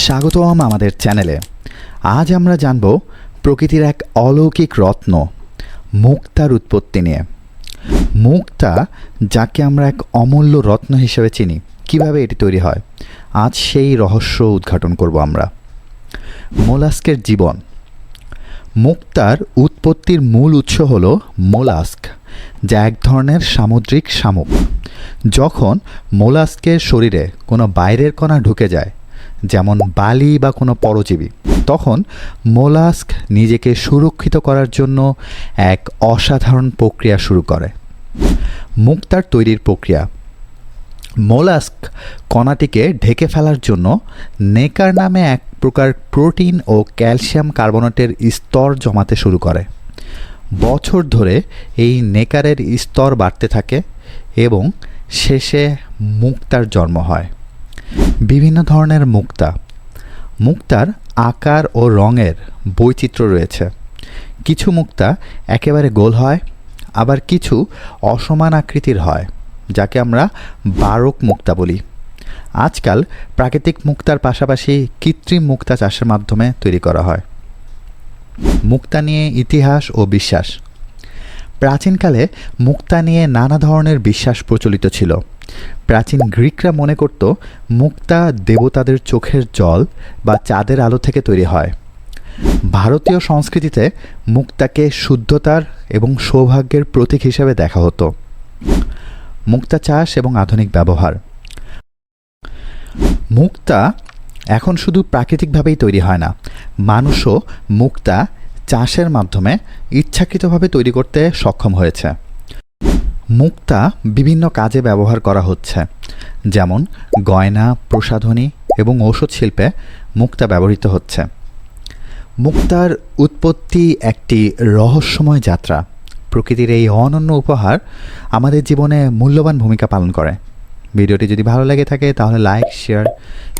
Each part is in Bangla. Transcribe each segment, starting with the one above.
স্বাগতম আমাদের চ্যানেলে। আজ আমরা জানব প্রকৃতির এক অলৌকিক রত্ন মুক্তার উৎপত্তি নিয়ে। মুক্তা, যাকে আমরা এক অমূল্য রত্ন হিসেবে চিনি, কিভাবে এটি তৈরি হয়, আজ সেই রহস্য উদ্ঘাটন করব আমরা। মোলাস্কের জীবন। মুক্তার উৎপত্তির মূল উৎস হল মোলাস্ক, যা এক ধরনের সামুদ্রিক শামুক। যখন মোলাস্কের শরীরে কোনো বাইরের কণা ঢুকে যায়, যেমন বালি বা কোনো পরজীবী, তখন মোলাস্ক নিজেকে সুরক্ষিত করার জন্য এক অসাধারণ প্রক্রিয়া শুরু করে। মুক্তার তৈরির প্রক্রিয়া। মোলাস্ক কণাটিকে ঢেকে ফেলার জন্য নেকার নামে এক প্রকার প্রোটিন ও ক্যালসিয়াম কার্বনেটের স্তর জমাতে শুরু করে। বছর ধরে এই নেকারের স্তর বাড়তে থাকে এবং শেষে মুক্তার জন্ম হয়। বিভিন্ন ধরনের মুক্তা। মুক্তার আকার ও রঙের বৈচিত্র্য রয়েছে। কিছু মুক্তা একেবারে গোল হয়, আবার কিছু অসমান আকৃতির হয়, যাকে আমরা বারক মুক্তা বলি। আজকাল প্রাকৃতিক মুক্তার পাশাপাশি কৃত্রিম মুক্তা চাষের মাধ্যমে তৈরি করা হয়। মুক্তা নিয়ে ইতিহাস ও বিশ্বাস। প্রাচীনকালে মুক্তা নিয়ে নানা ধরনের বিশ্বাস প্রচলিত ছিল। প্রাচীন গ্রিকরা মনে করত মুক্তা দেবতাদের চোখের জল বা চাঁদের আলো থেকে তৈরি হয়। ভারতীয় সংস্কৃতিতে মুক্তাকে শুদ্ধতার এবং সৌভাগ্যের প্রতীক হিসেবে দেখা হতো। মুক্তা চাষ এবং আধুনিক ব্যবহার। মুক্তা এখন শুধু প্রাকৃতিকভাবেই তৈরি হয় না, মানুষও মুক্তা চাষের মাধ্যমে ইচ্ছাকৃতভাবে তৈরি করতে সক্ষম হয়েছে। মুক্তা বিভিন্ন কাজে ব্যবহার করা হচ্ছে, যেমন গয়না, প্রসাধনী এবং ঔষধ শিল্পে মুক্তা ব্যবহৃত হচ্ছে। মুক্তার উৎপত্তি একটি রহস্যময় যাত্রা। প্রকৃতির এই অনন্য উপহার আমাদের জীবনে মূল্যবান ভূমিকা পালন করে। ভিডিওটি যদি ভালো লেগে থাকে তাহলে লাইক, শেয়ার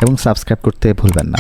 এবং সাবস্ক্রাইব করতে ভুলবেন না।